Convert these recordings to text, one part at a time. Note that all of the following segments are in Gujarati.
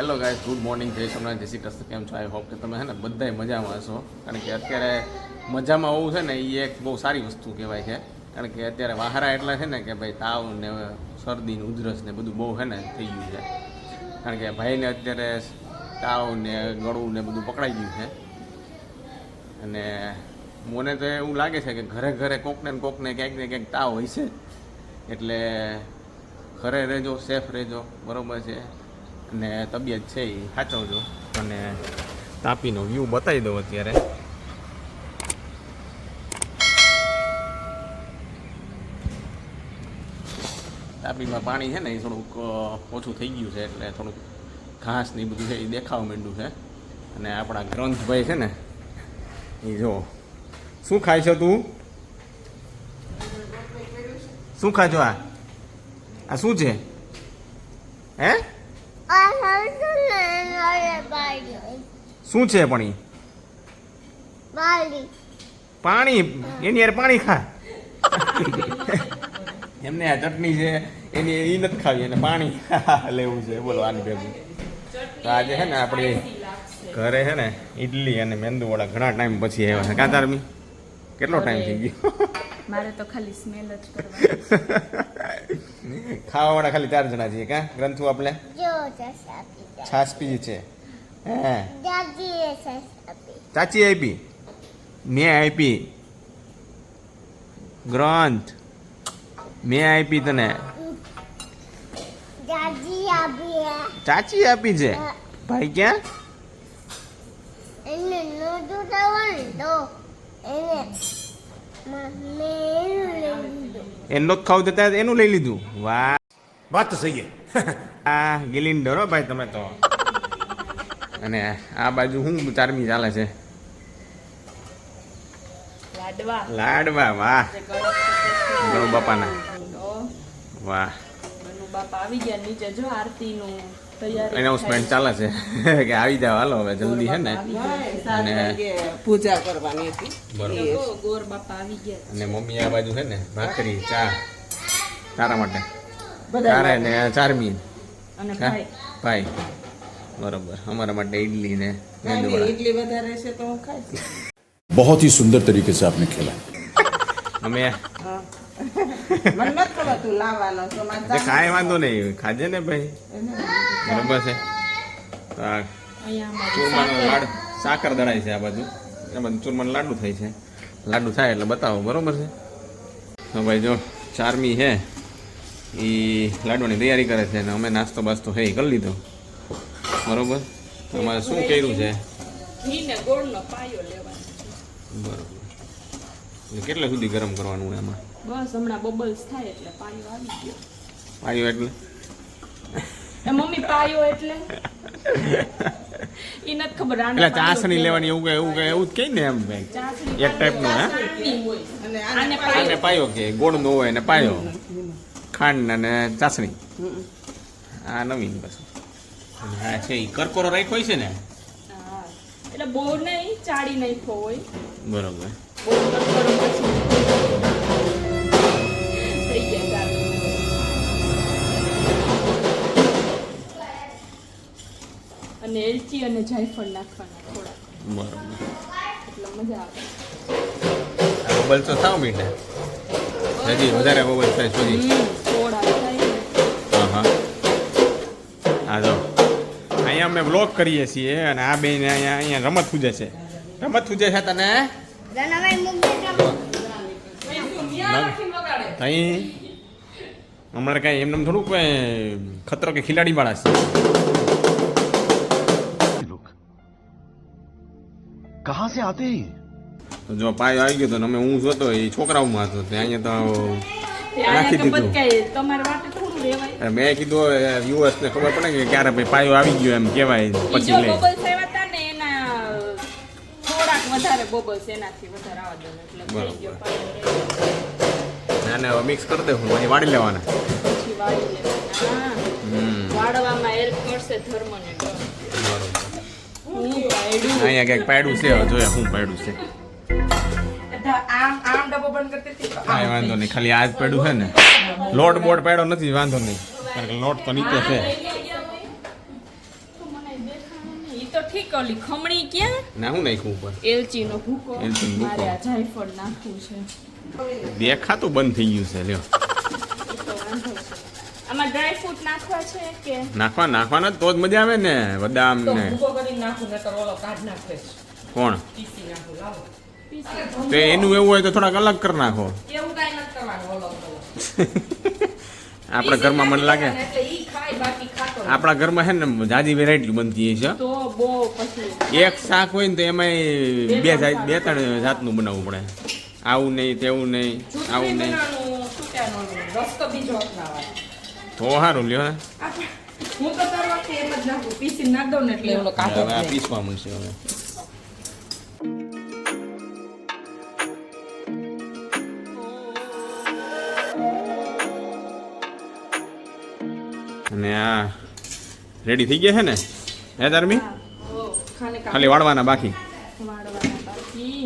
હેલો ગાઈસ, ગુડ મોર્નિંગ, જય સોમનાથ, જય શ્રી કૃષ્ણ. કેમ છો? આઈ હોપ કે તમે છે ને બધાય મજામાં હશો. કારણ કે અત્યારે મજામાં હોવું છે ને એ એક બહુ સારી વસ્તુ કહેવાય છે. કારણ કે અત્યારે વાહરા એટલા છે ને કે ભાઈ તાવ ને શરદી ને ઉધરસ ને બધું બહુ છે ને થઈ ગયું છે. કારણ કે ભાઈને અત્યારે તાવ ને ગળું ને બધું પકડાઈ ગયું છે. અને મને તો એવું લાગે છે કે ઘરે ઘરે કોકને ક્યાંક ને ક્યાંક તાવ હોય છે. એટલે ઘરે રહેજો, સેફ રહેજો, બરાબર છે. અને તબિયત છે એ સાચવજો. અને તાપીનો વ્યૂ બતાવી દઉં અત્યારે. તાપીમાં પાણી છે ને એ થોડુંક ઓછું થઈ ગયું છે, એટલે થોડુંક ઘાસ ને એ બધું છે એ દેખાવા માંડ્યું છે. અને આપણા ગ્રંથભાઈ છે ને એ જો શું ખાય છે તું? શું ખાજો? આ શું છે? હે શું છે? પણ પાણી એની યાર પાણી ખા. એમને આ ચટણી છે એની એ નથી ખાવી, અને પાણી લેવું છે. બોલો આની ભેગું. તો આજે છે ને આપણે ઘરે છે ને ઇડલી અને મેંદુવડા ઘણા ટાઈમ પછી આવ્યા છે. કાં તારમી કેટલો ટાઈમ થઈ ગયો? મારે તો ખાલી સ્મેલ જ કરવાની. ખાવાવાળા ખાલી 4 જણા છીએ. કાં ગ્રંથુ આપણે છાશ પીજી છે. હે ચાચી આપી, મેં આપી, ગ્રંથ મેં આપી તને. ચાચી આપી છે. ભાઈ ક્યાં? એનો જ ખાવ દેતા એનું લઈ લીધું. વાહ, વાત તો સહી છે. આ ગિલિન્ડર હો ભાઈ તમે તો. અને આ બાજુ શું ચારમી ચાલે છે? લાડવા. લાડવા. વાહ, ગણુ બાપાના. વાહ, ગણુ બાપા આવી ગયા નીચે. જો આરતીનું તૈયારી એનાઉન્સમેન્ટ ચાલે છે કે આવી જાવ, હાલો હવે જલ્દી છે ને. અને પૂજા કરવાની હતી. બરોબર. ગોર બાપા આવી ગયા. અને મમ્મી આ બાજુ છે ને ભાખરી ચા તારા માટે. તારે ને ચારમી અને ભાઈ. બરોબર. અમારા માટે ઇડલી ને મેંદુવડા. ઇડલી વધારે છે તો હું ખાઈશ. बहुत ही सुंदर तरीके से आपने खेला. અમે મને નથી ખબર તું લાવવાનો છો. કાંઈ વાંધો નહીં, ખાજે ને ભાઈ. બરોબર છે. તો આ અહીંયા ચૂરમાનો સાકર દળાય છે આ બાજુ. એ બધું ચૂરમાનો લાડુ થાય છે. લાડુ થાય એટલે બતાવો, બરોબર છે. તો ભાઈ જો ચારમી છે એ લાડવાની તૈયારી કરે છે, અને અમે નાસ્તો બાસ્તો છે એ કરી લીધો. બરોબર. તમારે શું કર્યું છે? ઘી ને ગોળનો પાયો લેવાનો. બરોબર. કેટલા સુધી ગરમ કરવાનું એમાં? બસ હમણાં બબલ્સ થાય એટલે પાયો આવી ગયો. પાયો એટલે એ મમ્મી પાયો એટલે ઈ નથી ખબર. આને એટલે ચાસણી લેવાની એવું કે એવું જ કઈ ને એમ ભાઈ. ચાસણી એક ટાઈપનું હે. હોય. આને આને પાયો. પાયો કે ગોળનો હોય ને પાયો, ખાંડ અને ચાસણી. આ નવીન પાછું. અને આ છે ઈ કરકોરો રાખ્યો છે ને. હા. એટલે બહુ નહીં, ચાળી નાખ્યો હોય. બરોબર. બહુ કરકરો પછી થઈ જાય ચાલુ. અને એલચી અને જાયફળ નાખવાના થોડા, બરોબર. એટલે મજા આવે. આ બબલ તો થાવ મીઠા. હજી વધારે બબલ થાય સુધી. થોડા થાય. હા. હા જો અહીંયા અમે બ્લોગ કરીએ છીએ, અને આ બેન અહીંયા રમત પૂજે છે. રમત પૂજે છે તને અહીં હમણાં કાંઈ એમને થોડુંક ખતરો કે ખિલાડી વાળા છે. कहाँ से आते हैं? તો જો પાયો આવી ગયો તો અમે હું જોતો એ છોકરાઓમાં હતો તે અહીંયા તો રાખી દીધું. તમારે વાટે થોડું રહેવાય. મેં કીધું યુએસ ને ખબર પડે કે ક્યારે ભાઈ પાયો આવી ગયો એમ કહેવાય પછી લે. બબલ્સ આવ્યા હતા ને એના થોડાક વધારે બબલ્સ એનાથી વધારે આવવા દો એટલે થઈ ગયો પાયો. આને મિક્સ કરી દે, પછી વાળી લેવાના. પછી વાળી લેવાના. વાળવામાં હેલ્પ કરશે ધર્મને. બરોબર. હું પાડ્યું. અહીંયા ક્યાંક પાડ્યું છે, જોયા શું પાડ્યું છે. આમ ડબ્બો બંધ કરતી હતી. કાંઈ વાંધો નહીં, ખાલી આ જ પડ્યું છે ને. લોટ બોટ પાડ્યો નથી, વાંધો નહીં. કારણ કે લોટ તો નીચે છે. તો ઠીક, ઓલી ખમણી ક્યાં? ના હું નાખ્યું ઉપર એલચીનો ભૂકો. એલચીનો ભૂકો. મારે આ જાયફળ નાખવું છે. દેખાતું બંધ થઈ ગયું છે લ્યો. એ તો વાંધો છે. આમાં ડ્રાય ફ્રૂટ નાખવા છે કે નાખવાના તો જ મજા આવે ને, બદામ તો ને. ભૂકો કરીને નાખું નકર ઓલો કાઢ નાખે કોણ પીસી નાખું લાવો પીસી? તો એનું એવું હોય તો થોડાક અલગ કરી નાખો. એવું કાંઈ નથી કરવાનું ઓલો આપણા ઘરમાં મને લાગે એટલે ઈ ખાય બાકી ખાતો નથી. આપણા ઘરમાં છે ને જાજી વેરાયટી બનતી છે. તો બહુ પછી એક શાક હોય ને તો એમાંય બે ત્રણ જાતનું બનાવવું પડે. આવું નહીં તેવું નહીં આવું નહીં બનાવવાનું છૂટ્યાનો રસ્તો બીજો અપનાવવાનો. તો સારું લ્યો હે. હું તો દર વખતે એમ જ નાખું પીસી નાખ દઉં ને એટલે ઓલો કાઢો હવે આ પીસવા મળશે હવે. અને આ રેડી થઈ ગયા છે ને હે ધર્મી? ખાલી વાળવાના બાકી. વાળવાના બાકી.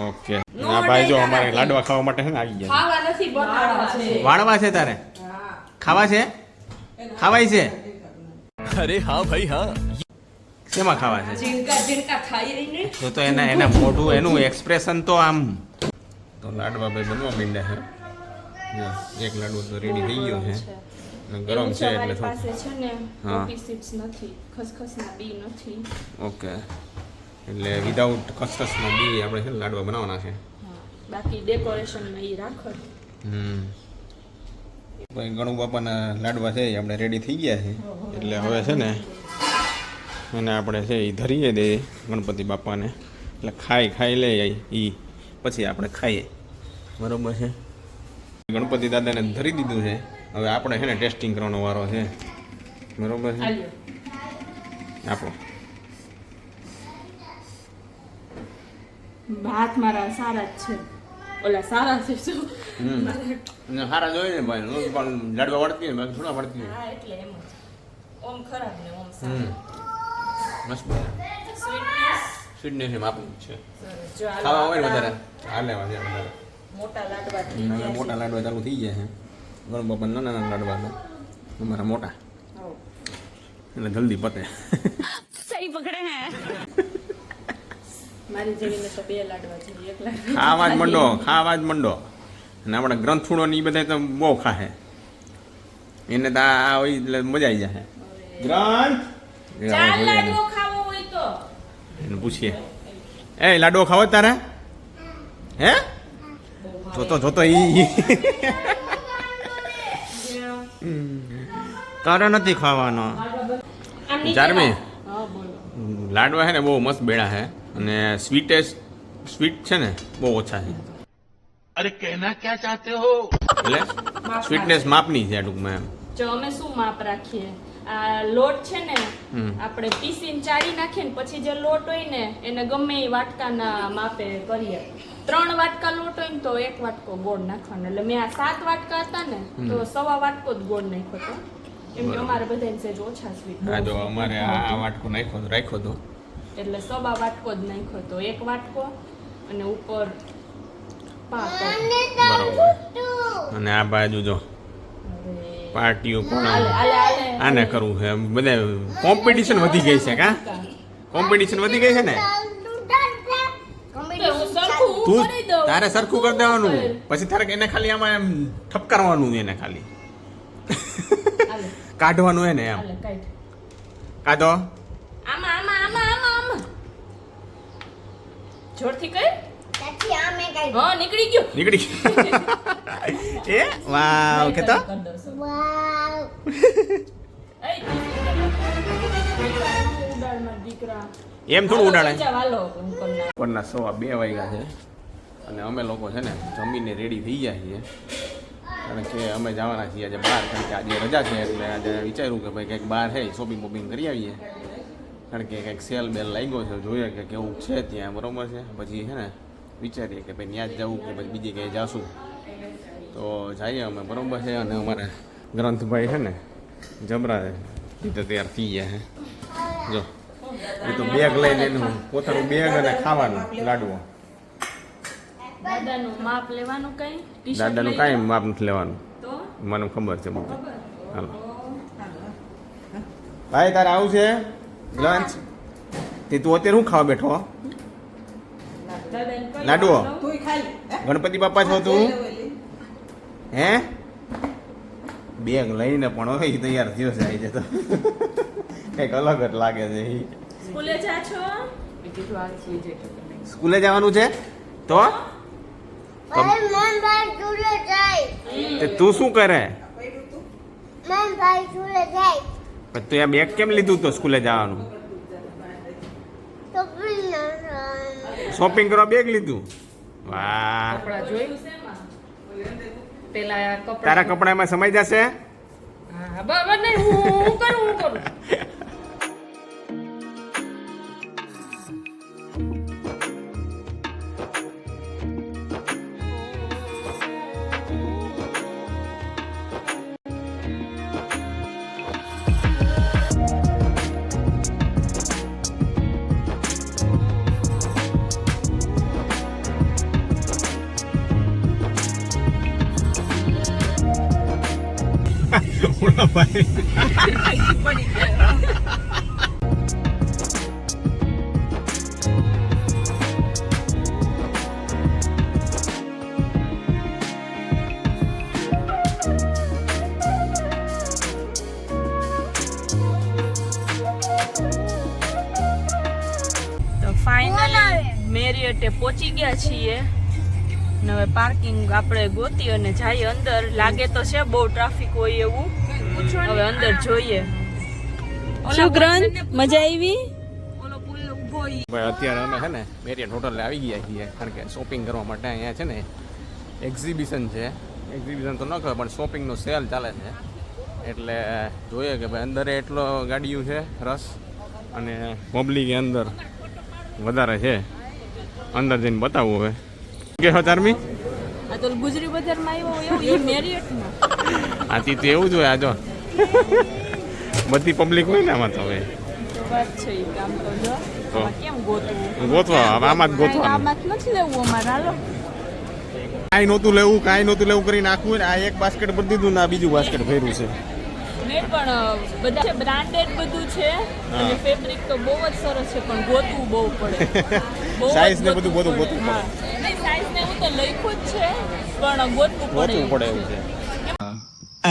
ઓકે. આ ભાઈ જો અમારે લાડવા ખાવા માટે છે ને આવી ગયા ખાવા નથી બનાવવા છે. છે. વાળવા છે તારે? ખાવા છે? ખાવાય છે? अरे हाँ भाई हाँ શેમાં ખાવા છે? ઝીણકા ખાઈ ને તો એના મોઢું એનું એક્સપ્રેશન તો આમ. તો લાડવા ભાઈ બનવા માંડ્યા છે. જો, એક લાડવો તો રેડી થઈ ગયો છે અને ગરમ એવું છે એટલે અમારી થોડું. પાસે છે ને હા. પોપી સીડ્સ નથી, ખસખસના બી નથી. ઓકે. એટલે વિધાઉટ ખસખસના બી આપણે છે ને લાડવા બનાવવાના છે. હા. બાકી ડેકોરેશનમાં એ રાખો. ભાઈ ગણુ બાપાના લાડવા છે એ આપણે રેડી થઈ ગયા છે. એટલે હવે છે ને એને આપણે છે એ ધરીએ દે ગણપતિ બાપાને. એટલે ખાઈ લે એ પછી આપણે ખાઈએ. બરોબર છે. ગણપતિ દાદાને ધરી દીધું છે. હવે આપણે છે ને ટેસ્ટિંગ કરવાનો વારો છે. બરોબર છે. આલ્યો. આપો. ભાત મારા સારા જ છે. ઓલા સારા છે શું? સારા જોઈએ ને ભાઈ પણ લાડવા વળતી ને બાકી થોડા વળતી. હા એટલે એમ જ. ઓમ ખરાબ ને ઓમ સારા. મસ્ત સ્વીટનેસ સ્વીટનેસ એમ આપવું છે. જો આ ખાવા હોય ને વધારે હાલે વધારે મોટા લાડવા થઈ નાના ગયા મોટા લાડવા ચાલુ થઈ ગયા છે. ગણુ બાપા નાના નાના લાડવા હતા અમારા મોટા છે. એટલે જલ્દી પતે. મારી જેવીને તો બે લાડવા છે, એક લાડવા ખાવા જ મંડો અને આપણા ગ્રંથુડો ને એ બધા તો બહુ ખાહે. એને તો આ હોય એટલે મજા આવી જાય. ગ્રંથ ચાર લાડવો ખાવો હોય તો એને પૂછીએ એ લાડવો ખાવો તારે? હે? જોતો ઈ તારે નથી ખાવાનો. આમ નીચે જારમી હા બોલો. લાડવા છે ને બહુ મસ્ત બેડા છે અને સ્વીટ છે ને બહુ ઓછા છે. अरे कहना क्या चाहते हो એટલે સ્વીટનેસ માપની છે ટૂંકમાં એમ. જો અમે શું માપ રાખીએ, આ લોટ છે ને હમ. આપણે પીસીને ચાળી નાખીએ ને પછી જે લોટ હોય ને એને ગમે એ વાટકાના માપે કરીએ. 3 વાટકા લોટ હોય ને તો 1 વાટકો ગોળ નાખવાનો. એટલે મેં આ 7 વાટકા હતા ને તો 1.25 વાટકો જ ગોળ નાખ્યો હતો. એમ કે અમારે બધાને સેજ ઓછા સ્વીટ. આ જો અમારે આ વાટકો રાખ્યો હતો એટલે 1.25 વાટકો જ નાખ્યો હતો. 1 વાટકો અને ઉપર પાક. બરોબર. અને આ બાજુ જો પાર્ટીઓ પણ આને કરવું છે. બધા કોમ્પિટિશન વધી ગઈ છે. કા કોમ્પિટિશન વધી ગઈ છે ને? તું તારે સરખું કરી દેવાનું પછી તારે એને ખાલી આમાં એમ ઠપકારવાનું એને ખાલી કાઢવાનું એને એમ કાઢો. આમાં જોરથી કઈ હા નીકળી ગયો. નીકળી એ વાવ કે તો દીકરા એમ થોડું ઉડાડે. ચાલો બપોરના 2:15 વાગ્યા છે અને અમે લોકો છે ને જમીને રેડી થઈ ગયા છીએ કારણ કે અમે જવાના છીએ આજે બહાર. કારણ કે આજે રજા છે એટલે આજે વિચાર્યું કે ભાઈ કંઈક બહાર છે શોપિંગ બોપિંગ કરી આવીએ. કારણ કે કંઈક સેલ બેલ લાગ્યો છે, જોઈએ કે કેવું છે ત્યાં. બરોબર છે. પછી છે ને વિચારીએ કે ભાઈ ત્યાં જ જવું કે પછી બીજી ક્યાંય જાશું તો જઈએ અમે. બરોબર છે. અને અમારા ગ્રંથભાઈ છે ને જબરા રીતે તૈયાર થઈ ગયા છે. જો એ તો બેગ લઈને એનું પોતાનું બેગ અને ખાવાનું લાડવો. દાદાનું માપ લેવાનું કઈ ટી-શર્ટ દાદાનું લઈ કાંઈ લો. માપ નથી લેવાનું. તો મને ખબર છે બધું. હાલો ભાઈ તારે આવું છે લંચ? તે તું અત્યારે શું ખાવા બેઠો દાદાને કહી લાડુઓ? આવો. તુંય ખાઈ લે. હે? ગણપતિ બાપા છો તું લઈ લે, લઈ લે. હે બેગ લઈને પણ હોય તૈયાર થયો છે આજે તો કંઈક અલગ જ લાગે છે ઈ. સ્કૂલે જા છો? મેં કીધું આ સુઈ જાય તો નહીં. સ્કૂલે જવાનું છે તો ભાઈ મન ભાઈ ચૂલે જાય તે તું શું કરે પડ્યું તું? મન ભાઈ ચૂલે જાય પણ તું આ બેગ કેમ લીધું તો સ્કૂલે જવાનું તો પણ શોપિંગ કરવા બેગ લીધું વાહ કપડાં જોયું છે એમાં? પેલા આ કપડાં તારા કપડામાં સમાઈ જશે હા બરાબર નહીં હું કરું તો ફાઇનલી મેરિયટે પહોંચી ગયા છીએ ને હવે પાર્કિંગ આપણે ગોતી અને જઈએ અંદર. લાગે તો છે બહુ ટ્રાફિક હોય એવું. હવે અંદર જોઈએ. શું ગ્રંથ મજા આવી? ઓલો પુલ ઊભો ભાઈ અત્યારે અમે છે ને મેરિયટ હોટલે આવી ગયા છીએ કારણ કે શોપિંગ કરવા માટે અહીંયા છે ને એક્ઝિબિશન છે. એક્ઝિબિશન તો ન કહે પણ શોપિંગનો સેલ ચાલે છે એટલે જોઈએ કે ભાઈ અંદર એટલો ગાડીઓ છે રસ અને પબ્લિક અંદર વધારે છે. અંદર જઈને બતાવવું હવે કે હજારમી આ તો ગુજરી બજારમાં આવ્યો એવું એ મેરિયટમાં. આથી તો એવું જ હોય આ જો બધી પબ્લિક હોય ને આમાં તો હવે તો વાત છે ઈ કામ તો જો તો. આમાં કેમ ગોતવું? ગોતવા હવે આમાં જ ગોતવાનું આમાં જ નથી લેવું અમારે હાલો. કાંઈ નહોતું લેવું કરીને આખું આ એક બાસ્કેટ ભરી દીધું ને આ બીજું બાસ્કેટ ભર્યું છે. નહીં પણ બધા બ્રાન્ડેડ બધું છે અને ફેબ્રિક તો બહુ જ સરસ છે પણ ગોતવું બહુ પડે. બહુ જ Size ને બધું ગોતવું પડે. હા. નહીં સાઈઝ ને એવું તો લખ્યું જ છે પણ ગોતવું પડે. ગોતવું પડે એવું છે.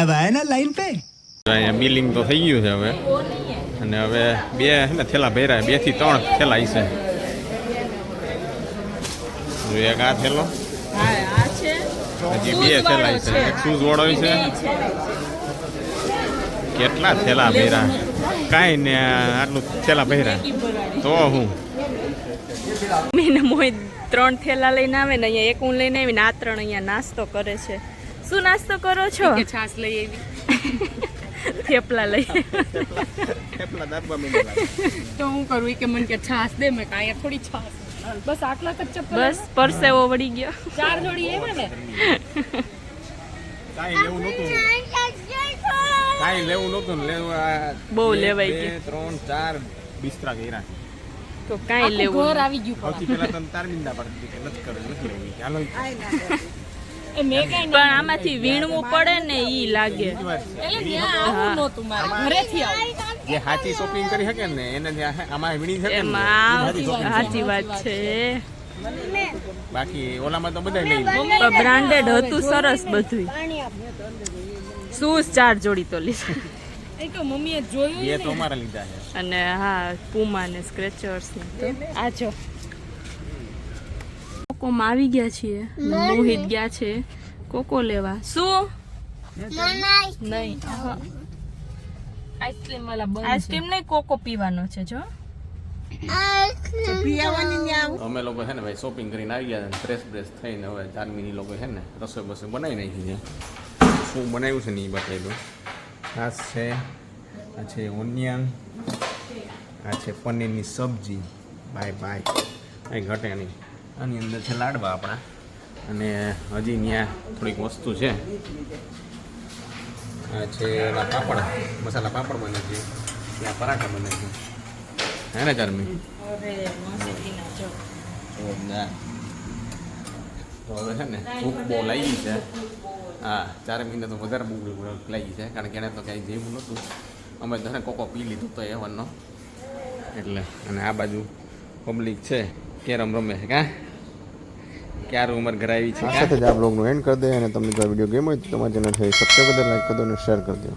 अब आए ना लाइन पे અહીંયા બિલિંગ તો થઈ ગયું છે હવે ઓ નહીં અને હવે બે છે ને થેલા ભર્યા 2 થી 3 થેલા હશે. જો એક આ થેલો હા આ છે હજી 2 થેલા હશે. એક શૂઝ વાળો છે. કેટલા થેલા ભર્યા કાંઈ ને આટલું થેલા ભર્યા તો હું મેં મોય 3 થેલા લઈને આવે ને અહીંયા એક હું લઈને આવીને આ 3 અહીંયા નાસ્તો કરે છે. શું નાસ્તો કરો છો? છાસ લઈ આવી. થેપલા લઈ. થેપલા દાબા મેલા તો હું કરું ઈ કે મને કે છાસ દે મેં કાંઈ થોડી છાસ બસ આટલા તક ચપ્પલ બસ પરસેવો વળી ગયો. 4 જોડી એવા ને કાંઈ લેવું નહોતું ને લેવું બહુ લેવાઈ ગયું. 2 3 4 બિસ્તરા કર્યા છે. તો કાંઈ લેવું ઘર આવી ગયું સૌથી પહેલા તમે તારમિંદા પાડી દીધી કે નથી કરવું નથી લેવું ચાલો એ મેં કાંઈ પણ આમાંથી વીણવું પડે ને ઈ લાગે. એટલે ત્યાં આવું નહોતું મારે ઘરેથી આવું જે હાચી શોપિંગ કરી શકે ને એને ત્યાં આમાં વીણી શકે ને એમાં એ હાચી shopping છે. સાચી વાત છે. બાકી ઓલામાં તો બધા લઈ લે પણ બ્રાન્ડેડ હતું સરસ બધું. શૂઝ 4 જોડી તો લીધા એ તો મમ્મીએ જોયું બે તો અમારા લીધા છે અને હા પુમા ને સ્ક્રેચર્સ ને તો આ જો કોકોમાં આવી ગયા છીએ. મોહિત ગયા છે કોકો લેવા. શું નહીં આઈસ્ક્રીમ વાળા બંધ. આઈસ્ક્રીમ નહીં કોકો પીવાનો છે જો. પીવાની ને આવું અમે લોકો છે ને ભાઈ શોપિંગ કરીને આવી ગયા છે ફ્રેશ બ્રેશ થઈને હવે ચારમીની લોકો છે ને રસોઈ બસોઈ બનાવી નાખી છે. શું બનાવ્યું છે ને એ બતાવી છાશ છે આ છે ઓનિયન આ છે પનીરની સબ્જી બાય કંઈ ઘટે નહીં. આની અંદર છે લાડવા આપણા અને હજી ત્યાં થોડીક વસ્તુ છે. આ છે એના પાપડ મસાલા પાપડ બને છે ત્યાં પરાઠા બને છે હે ને ચારમી જોરદાર. તો હવે છે ને ભૂખ બહુ લાગી છે. હા 4 મહિને તો વધારે ભૂખ લાગી છે કારણ કે એને તો કાંઈ જેવું નહોતું. અમે તો છે ને કોકો પી લીધું તો એવનનો એટલે અને આ બાજુ પબ્લિક છે કેરમ રમે છે કાં ક્યારે ઉંમર ઘરે આવી છે. આ સાથે જ આ બ્લોગનું એન્ડ કરી દે અને તમને જો વિડીયો ગમ્યો હોય તો તમારા ચેનલ છે સબસ્ક્રાઈબ કરી દો, લાઈક કરી દો અને શેર કરી દો.